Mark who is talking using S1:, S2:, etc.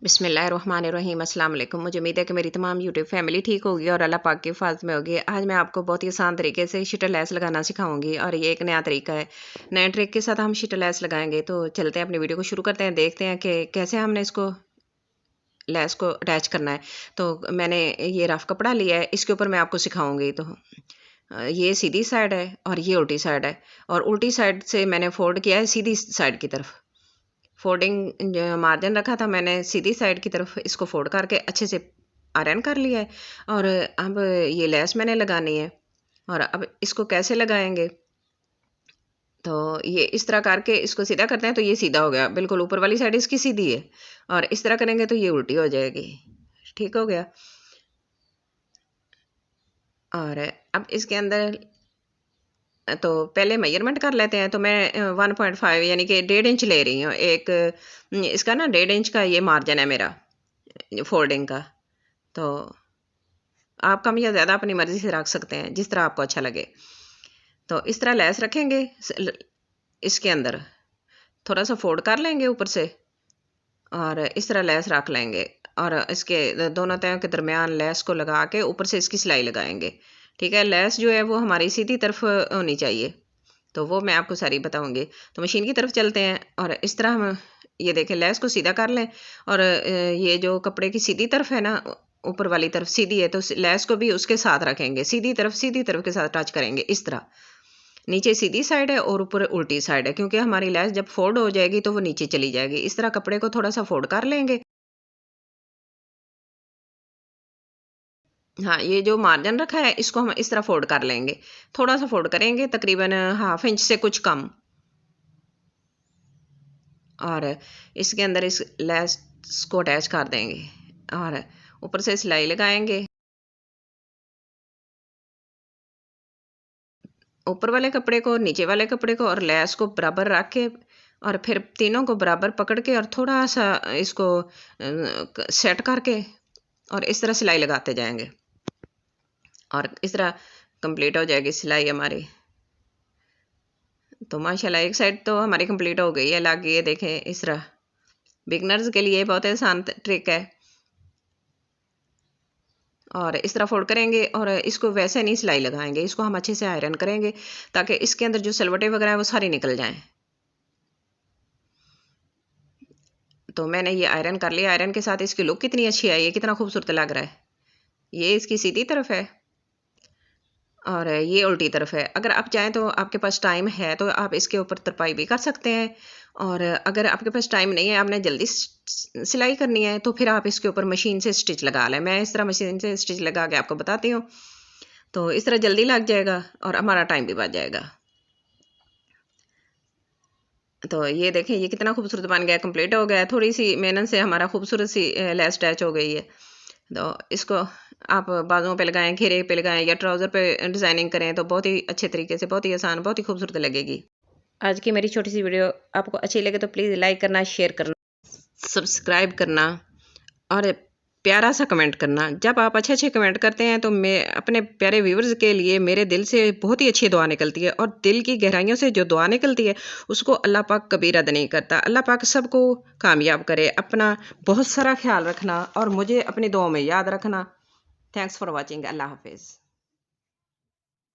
S1: बिस्मिल्लाहिर्रहमानिर्रहीम अस्सलाम वालेकुम। मुझे उम्मीद है कि मेरी तमाम यूट्यूब फैमिली ठीक होगी और अल्लाह पाक की हिफाज़त में होगी। आज मैं आपको बहुत ही आसान तरीके से शिटर लेस लगाना सिखाऊंगी और ये एक नया तरीका है। नए ट्रिक के साथ हम शिटर लेस लगाएंगे। तो चलते हैं, अपनी वीडियो को शुरू करते हैं, देखते हैं कि कैसे हमने इसको लेस को अटैच करना है। तो मैंने ये रफ कपड़ा लिया है, इसके ऊपर मैं आपको सिखाऊंगी। तो ये सीधी साइड है और ये उल्टी साइड है, और उल्टी साइड से मैंने फोल्ड किया है सीधी साइड की तरफ। फोल्डिंग मार्जिन रखा था मैंने, सीधी साइड की तरफ इसको फोल्ड करके अच्छे से आयरन कर लिया है। और अब ये लेस मैंने लगानी है, और अब इसको कैसे लगाएंगे। तो ये इस तरह करके इसको सीधा करते हैं तो ये सीधा हो गया, बिल्कुल ऊपर वाली साइड इसकी सीधी है, और इस तरह करेंगे तो ये उल्टी हो जाएगी। ठीक हो गया। और अब इसके अंदर तो पहले मेजरमेंट कर लेते हैं। तो मैं 1.5 यानी कि 1.5 इंच ले रही हूँ। एक इसका ना 1.5 इंच का ये मार्जिन है मेरा फोल्डिंग का। तो आप कम या ज़्यादा अपनी मर्ज़ी से रख सकते हैं, जिस तरह आपको अच्छा लगे। तो इस तरह लेस रखेंगे, इसके अंदर थोड़ा सा फोल्ड कर लेंगे ऊपर से, और इस तरह लेस रख लेंगे, और इसके दोनों तयों के दरमियान लेस को लगा के ऊपर से इसकी सिलाई लगाएंगे। ठीक है, लेस जो है वो हमारी सीधी तरफ होनी चाहिए, तो वो मैं आपको सारी बताऊंगी। तो मशीन की तरफ चलते हैं, और इस तरह हम ये देखें, लेस को सीधा कर लें, और ये जो कपड़े की सीधी तरफ है ना, ऊपर वाली तरफ सीधी है, तो लेस को भी उसके साथ रखेंगे, सीधी तरफ के साथ टच करेंगे। इस तरह नीचे सीधी साइड है और ऊपर उल्टी साइड है, क्योंकि हमारी लेस जब फोल्ड हो जाएगी तो वो नीचे चली जाएगी। इस तरह कपड़े को थोड़ा सा फोल्ड कर लेंगे। हाँ, ये जो मार्जिन रखा है इसको हम इस तरह फोल्ड कर लेंगे, थोड़ा सा फोल्ड करेंगे, तकरीबन 1/2 इंच से कुछ कम। और इसके अंदर इस लेस को अटैच कर देंगे, और ऊपर से सिलाई लगाएंगे। ऊपर वाले कपड़े को, नीचे वाले कपड़े को, और लेस को बराबर रख के, और फिर तीनों को बराबर पकड़ के और थोड़ा सा इसको सेट करके, और इस तरह सिलाई लगाते जाएंगे, और इस तरह कंप्लीट हो जाएगी सिलाई हमारी। तो माशाल्लाह एक साइड तो हमारी कंप्लीट हो गई है, लग गई है। देखें, इस तरह बिगनर्स के लिए बहुत आसान ट्रिक है। और इस तरह फोल्ड करेंगे, और इसको वैसे नहीं सिलाई लगाएंगे, इसको हम अच्छे से आयरन करेंगे, ताकि इसके अंदर जो सलवटें वगैरह है वो सारी निकल जाएं। तो मैंने ये आयरन कर लिया। आयरन के साथ इसकी लुक कितनी अच्छी आई है, कितना खूबसूरत लग रहा है। ये इसकी सीधी तरफ है, और ये उल्टी तरफ है। अगर आप चाहें तो, आपके पास टाइम है तो आप इसके ऊपर तरपाई भी कर सकते हैं, और अगर आपके पास टाइम नहीं है, आपने जल्दी सिलाई करनी है, तो फिर आप इसके ऊपर मशीन से स्टिच लगा लें। मैं इस तरह मशीन से स्टिच लगा के आपको बताती हूँ। तो इस तरह जल्दी लग जाएगा और हमारा टाइम भी बच जाएगा। तो ये देखें, ये कितना खूबसूरत बन गया, कंप्लीट हो गया। थोड़ी सी मेहनत से हमारा खूबसूरत सी लेस अटैच हो गई है। तो इसको आप बाजुओं पे लगाएं, घेरे पे लगाएं, या ट्राउज़र पे डिज़ाइनिंग करें, तो बहुत ही अच्छे तरीके से, बहुत ही आसान, बहुत ही खूबसूरत लगेगी। आज की मेरी छोटी सी वीडियो आपको अच्छी लगे तो प्लीज़ लाइक करना, शेयर करना, सब्सक्राइब करना, और प्यारा सा कमेंट करना। जब आप अच्छे अच्छे कमेंट करते हैं तो मैं अपने प्यारे व्यूवर्स के लिए, मेरे दिल से बहुत ही अच्छी दुआ निकलती है, और दिल की गहराइयों से जो दुआ निकलती है उसको अल्लाह पाक कभी रद्द नहीं करता। अल्लाह पाक सबको कामयाब करे। अपना बहुत सारा ख्याल रखना, और मुझे अपनी दुआओं में याद रखना। Thanks for watching. अल्लाह हाफिज़।